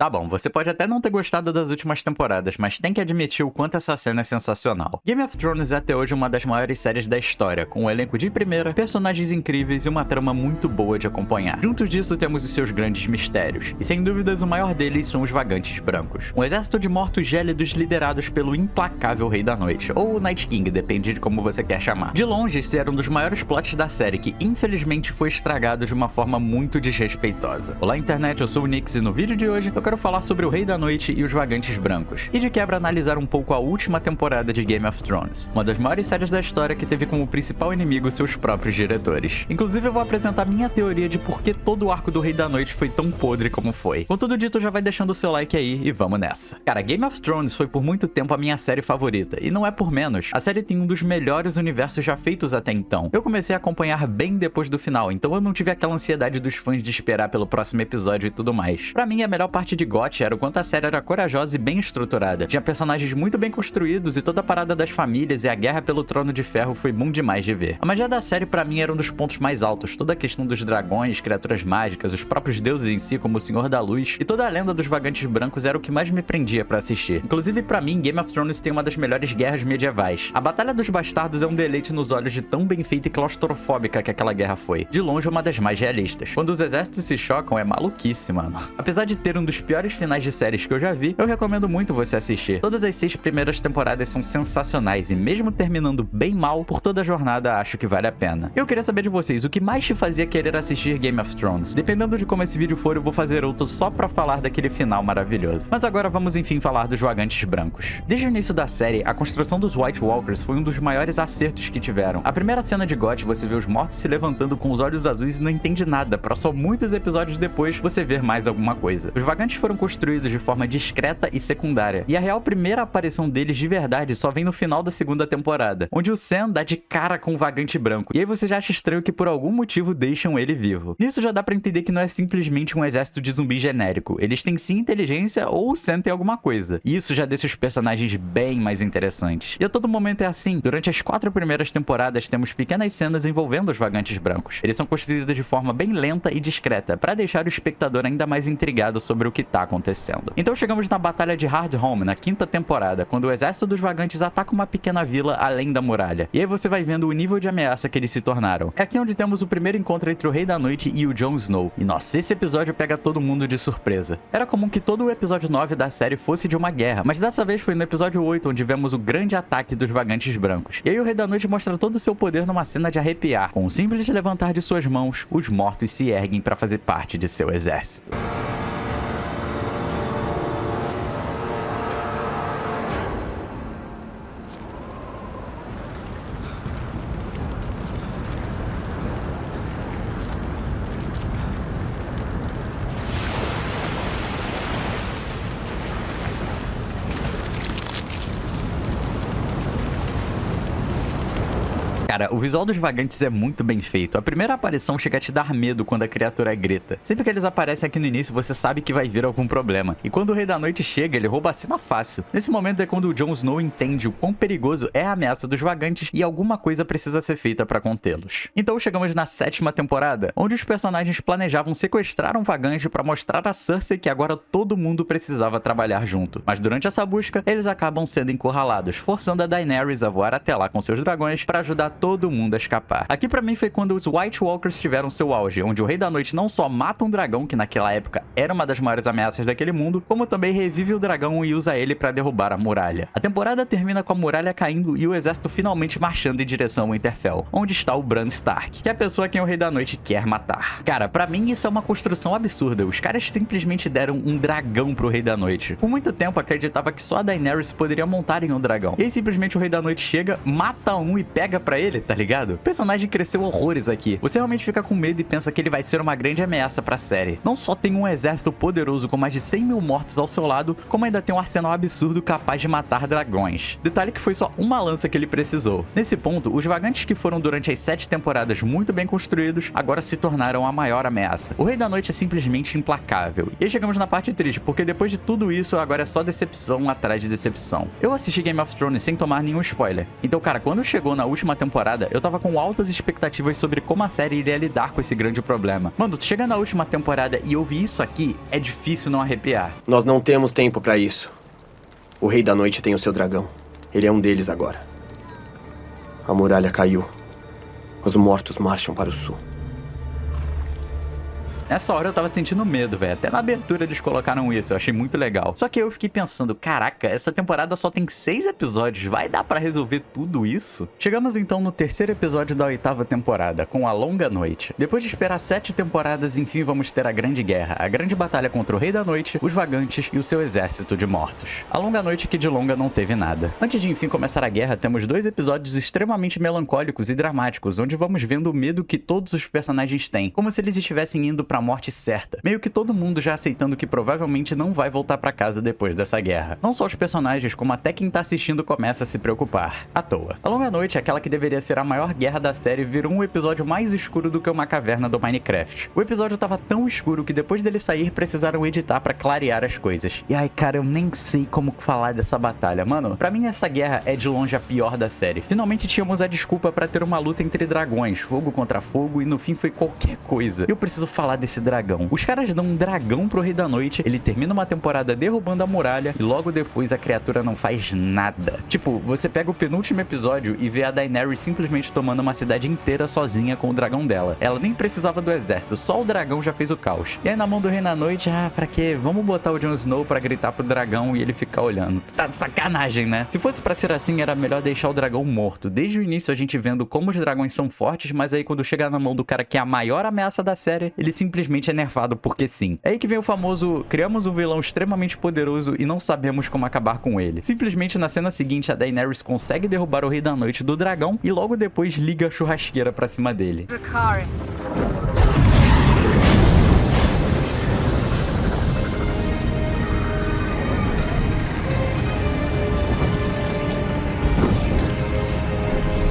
Tá bom, você pode até não ter gostado das últimas temporadas, mas tem que admitir o quanto essa cena é sensacional. Game of Thrones é até hoje uma das maiores séries da história, com um elenco de primeira, personagens incríveis e uma trama muito boa de acompanhar. Junto disso temos os seus grandes mistérios, e sem dúvidas o maior deles são os Vagantes Brancos. Um exército de mortos gélidos liderados pelo implacável Rei da Noite, ou Night King, depende de como você quer chamar. De longe, esse era um dos maiores plots da série, que infelizmente foi estragado de uma forma muito desrespeitosa. Olá internet, eu sou o Nix e no vídeo de hoje eu quero falar sobre o Rei da Noite e os Vagantes Brancos, e de quebra analisar um pouco a última temporada de Game of Thrones, uma das maiores séries da história que teve como principal inimigo seus próprios diretores. Inclusive eu vou apresentar minha teoria de por que todo o arco do Rei da Noite foi tão podre como foi. Com tudo dito, já vai deixando o seu like aí e vamos nessa. Cara, Game of Thrones foi por muito tempo a minha série favorita, e não é por menos. A série tem um dos melhores universos já feitos até então. Eu comecei a acompanhar bem depois do final, então eu não tive aquela ansiedade dos fãs de esperar pelo próximo episódio e tudo mais. Pra mim, a melhor parte de GOT era o quanto a série era corajosa e bem estruturada. Tinha personagens muito bem construídos e toda a parada das famílias e a guerra pelo Trono de Ferro foi bom demais de ver. A magia da série pra mim era um dos pontos mais altos, toda a questão dos dragões, criaturas mágicas, os próprios deuses em si como o Senhor da Luz e toda a lenda dos Vagantes Brancos era o que mais me prendia pra assistir. Inclusive pra mim, Game of Thrones tem uma das melhores guerras medievais. A Batalha dos Bastardos é um deleite nos olhos de tão bem feita e claustrofóbica que aquela guerra foi. De longe, uma das mais realistas. Quando os exércitos se chocam, é maluquice, mano. Apesar de ter um dos piores finais de séries que eu já vi, eu recomendo muito você assistir. Todas as 6 primeiras temporadas são sensacionais e mesmo terminando bem mal, por toda a jornada acho que vale a pena. Eu queria saber de vocês, o que mais te fazia querer assistir Game of Thrones? Dependendo de como esse vídeo for, eu vou fazer outro só pra falar daquele final maravilhoso. Mas agora vamos enfim falar dos Vagantes Brancos. Desde o início da série, a construção dos White Walkers foi um dos maiores acertos que tiveram. A primeira cena de GOT, você vê os mortos se levantando com os olhos azuis e não entende nada, pra só muitos episódios depois você ver mais alguma coisa. Os Vagantes foram construídos de forma discreta e secundária, e a real primeira aparição deles de verdade só vem no final da segunda temporada, onde o Sam dá de cara com o Vagante Branco, e aí você já acha estranho que por algum motivo deixam ele vivo. Nisso já dá pra entender que não é simplesmente um exército de zumbi genérico, eles têm sim inteligência ou o Sam tem alguma coisa, e isso já deixa os personagens bem mais interessantes. E a todo momento é assim. Durante as 4 primeiras temporadas temos pequenas cenas envolvendo os Vagantes Brancos. Eles são construídos de forma bem lenta e discreta, pra deixar o espectador ainda mais intrigado sobre o que tá acontecendo. Então chegamos na Batalha de Hardhome, na 5ª temporada, quando o exército dos Vagantes ataca uma pequena vila além da muralha. E aí você vai vendo o nível de ameaça que eles se tornaram. É aqui onde temos o primeiro encontro entre o Rei da Noite e o Jon Snow. E nossa, esse episódio pega todo mundo de surpresa. Era comum que todo o episódio 9 da série fosse de uma guerra, mas dessa vez foi no episódio 8 onde vemos o grande ataque dos Vagantes Brancos. E aí o Rei da Noite mostra todo o seu poder numa cena de arrepiar. Com o simples levantar de suas mãos, os mortos se erguem para fazer parte de seu exército. Cara, o visual dos Vagantes é muito bem feito. A primeira aparição chega a te dar medo quando a criatura grita. Sempre que eles aparecem aqui no início, você sabe que vai vir algum problema. E quando o Rei da Noite chega, ele rouba a cena fácil. Nesse momento é quando o Jon Snow entende o quão perigoso é a ameaça dos Vagantes e alguma coisa precisa ser feita pra contê-los. Então chegamos na 7ª temporada, onde os personagens planejavam sequestrar um Vagante pra mostrar a Cersei que agora todo mundo precisava trabalhar junto. Mas durante essa busca, eles acabam sendo encurralados, forçando a Daenerys a voar até lá com seus dragões pra ajudar todo mundo a escapar. Aqui pra mim foi quando os White Walkers tiveram seu auge, onde o Rei da Noite não só mata um dragão, que naquela época era uma das maiores ameaças daquele mundo, como também revive o dragão e usa ele pra derrubar a muralha. A temporada termina com a muralha caindo e o exército finalmente marchando em direção ao Winterfell, onde está o Bran Stark, que é a pessoa a quem o Rei da Noite quer matar. Cara, pra mim isso é uma construção absurda. Os caras simplesmente deram um dragão pro Rei da Noite. Por muito tempo acreditava que só a Daenerys poderia montar em um dragão. E aí simplesmente o Rei da Noite chega, mata um e pega pra ele, tá ligado? O personagem cresceu horrores aqui. Você realmente fica com medo e pensa que ele vai ser uma grande ameaça pra série. Não só tem um exército poderoso com mais de 100 mil mortos ao seu lado, como ainda tem um arsenal absurdo capaz de matar dragões. Detalhe que foi só uma lança que ele precisou. Nesse ponto, os Vagantes que foram durante as 7 temporadas muito bem construídos, agora se tornaram a maior ameaça. O Rei da Noite é simplesmente implacável. E aí chegamos na parte triste, porque depois de tudo isso, agora é só decepção atrás de decepção. Eu assisti Game of Thrones sem tomar nenhum spoiler. Então, cara, quando chegou na última temporada, temporada, eu tava com altas expectativas sobre como a série iria lidar com esse grande problema. Mano, tu chega na última temporada e ouvir isso aqui, é difícil não arrepiar. Nós não temos tempo pra isso. O Rei da Noite tem o seu dragão. Ele é um deles agora. A muralha caiu. Os mortos marcham para o sul. Nessa hora eu tava sentindo medo, velho. Até na abertura eles colocaram isso, eu achei muito legal. Só que eu fiquei pensando, caraca, essa temporada só tem 6 episódios, vai dar pra resolver tudo isso? Chegamos então no terceiro episódio da 8ª temporada, com A Longa Noite. Depois de esperar 7 temporadas, enfim vamos ter a Grande Guerra, a grande batalha contra o Rei da Noite, os Vagantes e o seu exército de mortos. A Longa Noite que de longa não teve nada. Antes de enfim começar a guerra, temos 2 episódios extremamente melancólicos e dramáticos, onde vamos vendo o medo que todos os personagens têm, como se eles estivessem indo pra morte certa. Meio que todo mundo já aceitando que provavelmente não vai voltar pra casa depois dessa guerra. Não só os personagens, como até quem tá assistindo começa a se preocupar. À toa. A Longa Noite, aquela que deveria ser a maior guerra da série, virou um episódio mais escuro do que uma caverna do Minecraft. O episódio tava tão escuro que depois dele sair precisaram editar pra clarear as coisas. E ai cara, eu nem sei como falar dessa batalha. Mano, pra mim essa guerra é de longe a pior da série. Finalmente tínhamos a desculpa pra ter uma luta entre dragões, fogo contra fogo, e no fim foi qualquer coisa. Eu preciso falar desse dragão. Os caras dão um dragão pro Rei da Noite, ele termina uma temporada derrubando a muralha e logo depois a criatura não faz nada. Tipo, você pega o penúltimo episódio e vê a Daenerys simplesmente tomando uma cidade inteira sozinha com o dragão dela. Ela nem precisava do exército, só o dragão já fez o caos. E aí na mão do Rei da Noite, pra quê? Vamos botar o Jon Snow pra gritar pro dragão e ele ficar olhando. Tá de sacanagem, né? Se fosse pra ser assim, era melhor deixar o dragão morto. Desde o início a gente vendo como os dragões são fortes, mas aí quando chegar na mão do cara que é a maior ameaça da série, ele simplesmente é nerfado porque sim. É aí que vem o famoso, criamos um vilão extremamente poderoso e não sabemos como acabar com ele. Simplesmente na cena seguinte a Daenerys consegue derrubar o Rei da Noite do dragão e logo depois liga a churrasqueira pra cima dele. Dracarys.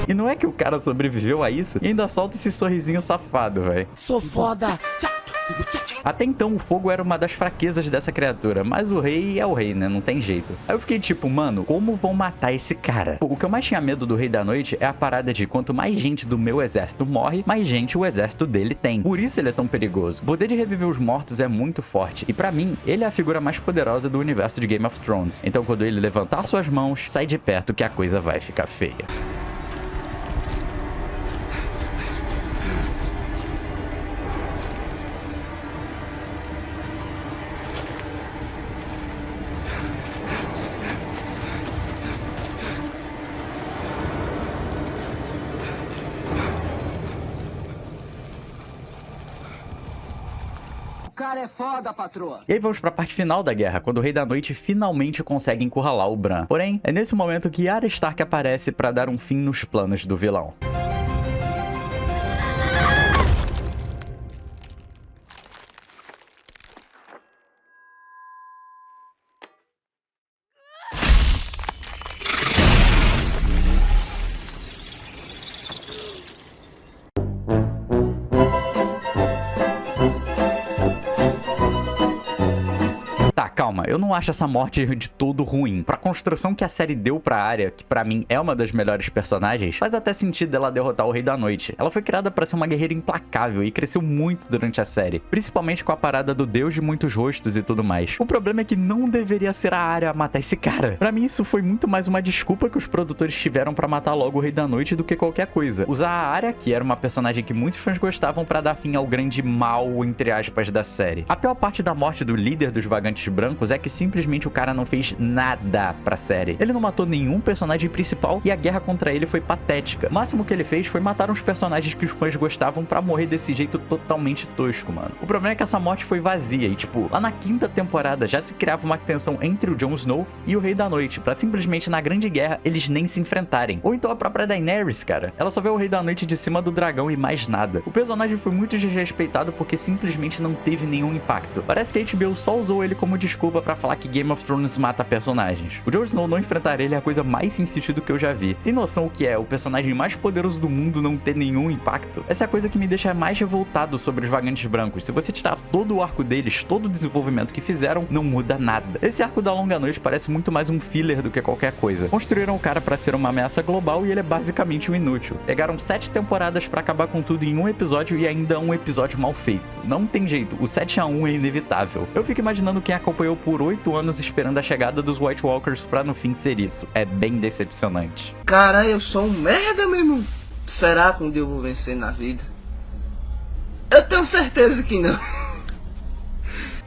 E não é que o cara sobreviveu a isso e ainda solta esse sorrisinho safado, velho. Sou foda! Até então o fogo era uma das fraquezas dessa criatura, mas o rei é o rei, né? Não tem jeito. Aí eu fiquei tipo, mano, como vão matar esse cara? O que eu mais tinha medo do Rei da Noite é a parada de quanto mais gente do meu exército morre, mais gente o exército dele tem. Por isso ele é tão perigoso. O poder de reviver os mortos é muito forte. E pra mim, ele é a figura mais poderosa do universo de Game of Thrones. Então quando ele levantar suas mãos, sai de perto que a coisa vai ficar feia. O cara é foda, patroa. E aí vamos pra parte final da guerra, quando o Rei da Noite finalmente consegue encurralar o Bran. Porém, é nesse momento que Arya Stark aparece pra dar um fim nos planos do vilão. Calma, eu não acho essa morte de todo ruim. Pra construção que a série deu pra Arya, que pra mim é uma das melhores personagens, faz até sentido ela derrotar o Rei da Noite. Ela foi criada pra ser uma guerreira implacável e cresceu muito durante a série, principalmente com a parada do Deus de muitos rostos e tudo mais. O problema é que não deveria ser a Arya a matar esse cara. Pra mim isso foi muito mais uma desculpa que os produtores tiveram pra matar logo o Rei da Noite do que qualquer coisa. Usar a Arya, que era uma personagem que muitos fãs gostavam, pra dar fim ao grande mal, entre aspas, da série. A pior parte da morte do líder dos Vagantes Brancos é que simplesmente o cara não fez nada pra série. Ele não matou nenhum personagem principal e a guerra contra ele foi patética. O máximo que ele fez foi matar uns personagens que os fãs gostavam pra morrer desse jeito totalmente tosco, mano. O problema é que essa morte foi vazia e, tipo, lá na 5ª temporada já se criava uma tensão entre o Jon Snow e o Rei da Noite, pra simplesmente na Grande Guerra eles nem se enfrentarem. Ou então a própria Daenerys, cara. Ela só vê o Rei da Noite de cima do dragão e mais nada. O personagem foi muito desrespeitado porque simplesmente não teve nenhum impacto. Parece que a HBO só usou ele como desculpa pra pra falar que Game of Thrones mata personagens. O Jon Snow não enfrentar ele é a coisa mais sem sentido que eu já vi. Tem noção o que é o personagem mais poderoso do mundo não ter nenhum impacto? Essa é a coisa que me deixa mais revoltado sobre os Vagantes Brancos. Se você tirar todo o arco deles, todo o desenvolvimento que fizeram, não muda nada. Esse arco da Longa Noite parece muito mais um filler do que qualquer coisa. Construíram o cara pra ser uma ameaça global e ele é basicamente um inútil. Pegaram 7 temporadas pra acabar com tudo em um episódio e ainda um episódio mal feito. Não tem jeito, o 7-1 é inevitável. Eu fico imaginando quem acompanhou por 8 anos esperando a chegada dos White Walkers pra no fim ser isso. É bem decepcionante. Cara, eu sou um merda, meu irmão. Será que um dia eu vou vencer na vida? Eu tenho certeza que não.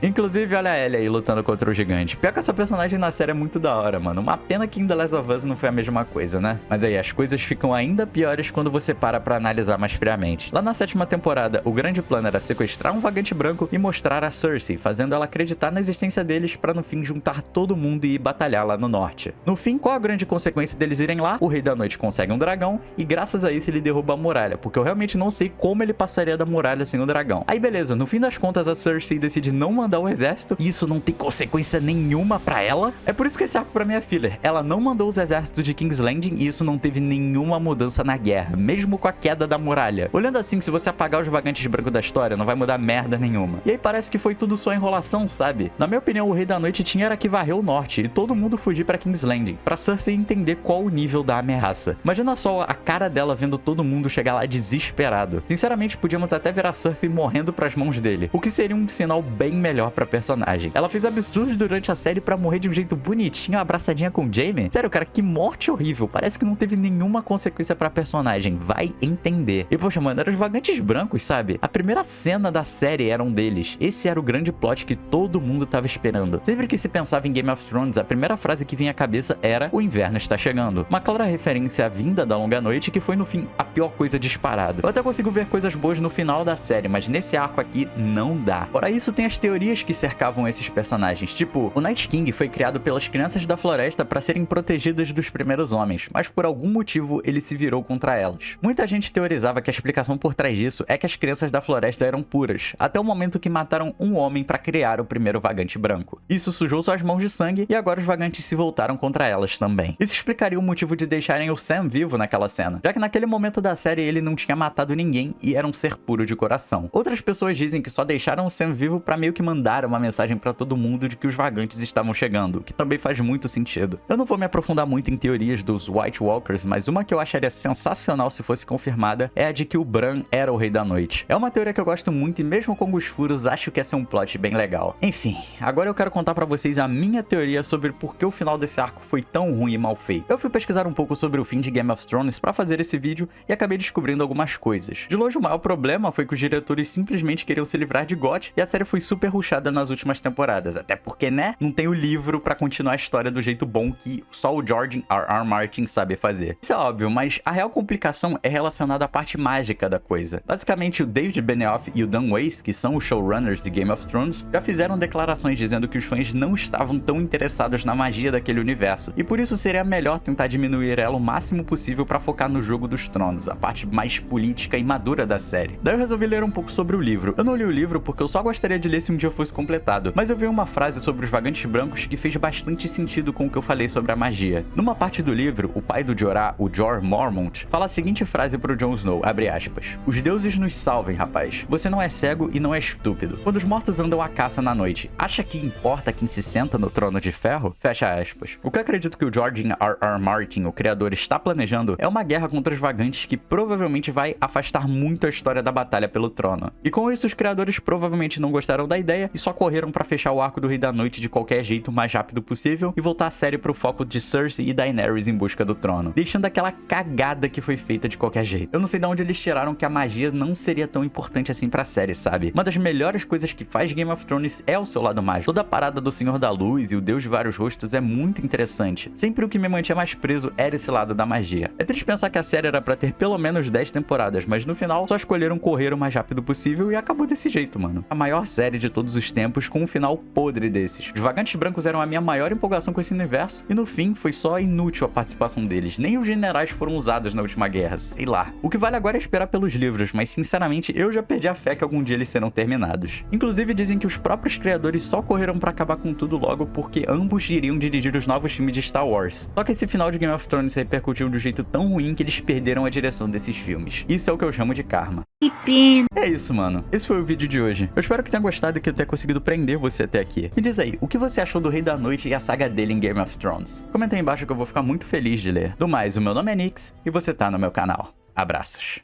Inclusive, olha a Ellie aí lutando contra o gigante. Pior que essa personagem na série é muito da hora, mano. Uma pena que em The Last of Us não foi a mesma coisa, né? Mas aí, as coisas ficam ainda piores quando você para pra analisar mais friamente. Lá na 7ª temporada, o grande plano era sequestrar um vagante branco e mostrar a Cersei, fazendo ela acreditar na existência deles pra no fim juntar todo mundo e ir batalhar lá no norte. No fim, qual a grande consequência deles irem lá? O Rei da Noite consegue um dragão e graças a isso ele derruba a muralha, porque eu realmente não sei como ele passaria da muralha sem o dragão. Aí beleza, no fim das contas a Cersei decide não mandar o exército, e isso não tem consequência nenhuma pra ela. É por isso que esse arco pra mim é filler. Ela não mandou os exércitos de King's Landing e isso não teve nenhuma mudança na guerra, mesmo com a queda da muralha. Olhando assim, se você apagar os vagantes brancos da história, não vai mudar merda nenhuma. E aí parece que foi tudo só enrolação, sabe? Na minha opinião, o Rei da Noite tinha era que varrer o norte e todo mundo fugir pra King's Landing, pra Cersei entender qual o nível da ameaça. Imagina só a cara dela vendo todo mundo chegar lá desesperado. Sinceramente, podíamos até ver a Cersei morrendo pras mãos dele, o que seria um sinal bem melhor pra personagem. Ela fez absurdos durante a série pra morrer de um jeito bonitinho, abraçadinha com o Jaime. Sério, cara, que morte horrível. Parece que não teve nenhuma consequência pra personagem. Vai entender. E poxa, mano, eram os vagantes brancos, sabe? A primeira cena da série era um deles. Esse era o grande plot que todo mundo tava esperando. Sempre que se pensava em Game of Thrones, a primeira frase que vinha à cabeça era: o inverno está chegando. Uma clara referência à vinda da Longa Noite, que foi no fim a pior coisa disparado. Eu até consigo ver coisas boas no final da série, mas nesse arco aqui não dá. Fora isso, tem as teorias que cercavam esses personagens, tipo, o Night King foi criado pelas crianças da floresta para serem protegidas dos primeiros homens, mas por algum motivo ele se virou contra elas. Muita gente teorizava que a explicação por trás disso é que as crianças da floresta eram puras, até o momento que mataram um homem para criar o primeiro vagante branco. Isso sujou suas mãos de sangue e agora os vagantes se voltaram contra elas também. Isso explicaria o motivo de deixarem o Sam vivo naquela cena, já que naquele momento da série ele não tinha matado ninguém e era um ser puro de coração. Outras pessoas dizem que só deixaram o Sam vivo para meio que mandar uma mensagem pra todo mundo de que os vagantes estavam chegando, o que também faz muito sentido. Eu não vou me aprofundar muito em teorias dos White Walkers, mas uma que eu acharia sensacional se fosse confirmada é a de que o Bran era o Rei da Noite. É uma teoria que eu gosto muito e mesmo com os furos acho que ia ser um plot bem legal. Enfim, agora eu quero contar pra vocês a minha teoria sobre por que o final desse arco foi tão ruim e mal feito. Eu fui pesquisar um pouco sobre o fim de Game of Thrones pra fazer esse vídeo e acabei descobrindo algumas coisas. De longe, o maior problema foi que os diretores simplesmente queriam se livrar de GOT e a série foi super rushada nas últimas temporadas, até porque, né, não tem o livro pra continuar a história do jeito bom que só o George R.R. Martin sabe fazer. Isso é óbvio, mas a real complicação é relacionada à parte mágica da coisa. Basicamente, o David Benioff e o Dan Weiss, que são os showrunners de Game of Thrones, já fizeram declarações dizendo que os fãs não estavam tão interessados na magia daquele universo, e por isso seria melhor tentar diminuir ela o máximo possível pra focar no Jogo dos Tronos, a parte mais política e madura da série. Daí eu resolvi ler um pouco sobre o livro. Eu não li o livro porque eu só gostaria de ler se um dia fosse completado, mas eu vi uma frase sobre os vagantes brancos que fez bastante sentido com o que eu falei sobre a magia. Numa parte do livro, o pai do Jorah, o Jorah Mormont, fala a seguinte frase pro Jon Snow, abre aspas: "Os deuses nos salvem, rapaz. Você não é cego e não é estúpido. Quando os mortos andam à caça na noite, acha que importa quem se senta no trono de ferro?" Fecha aspas. O que eu acredito que o George R.R. Martin, o criador, está planejando é uma guerra contra os vagantes que provavelmente vai afastar muito a história da batalha pelo trono. E com isso, os criadores provavelmente não gostaram da ideia e só correram pra fechar o arco do Rei da Noite de qualquer jeito o mais rápido possível e voltar a série pro foco de Cersei e Daenerys em busca do trono, deixando aquela cagada que foi feita de qualquer jeito. Eu não sei de onde eles tiraram que a magia não seria tão importante assim pra série, sabe? Uma das melhores coisas que faz Game of Thrones é o seu lado mágico. Toda a parada do Senhor da Luz e o Deus de Vários Rostos é muito interessante. Sempre o que me mantinha mais preso era esse lado da magia. É triste pensar que a série era pra ter pelo menos 10 temporadas, mas no final só escolheram correr o mais rápido possível e acabou desse jeito, mano. A maior série de todos todos os tempos com um final podre desses. Os Vagantes Brancos eram a minha maior empolgação com esse universo, e no fim foi só inútil a participação deles. Nem os generais foram usados na última guerra, sei lá. O que vale agora é esperar pelos livros, mas sinceramente eu já perdi a fé que algum dia eles serão terminados. Inclusive dizem que os próprios criadores só correram pra acabar com tudo logo porque ambos iriam dirigir os novos filmes de Star Wars. Só que esse final de Game of Thrones repercutiu de um jeito tão ruim que eles perderam a direção desses filmes. Isso é o que eu chamo de karma. Que pena. É isso, mano. Esse foi o vídeo de hoje. Eu espero que tenha gostado e que eu tenha conseguido prender você até aqui. Me diz aí, o que você achou do Rei da Noite e a saga dele em Game of Thrones? Comenta aí embaixo que eu vou ficar muito feliz de ler. Do mais, o meu nome é Nix e você tá no meu canal. Abraços.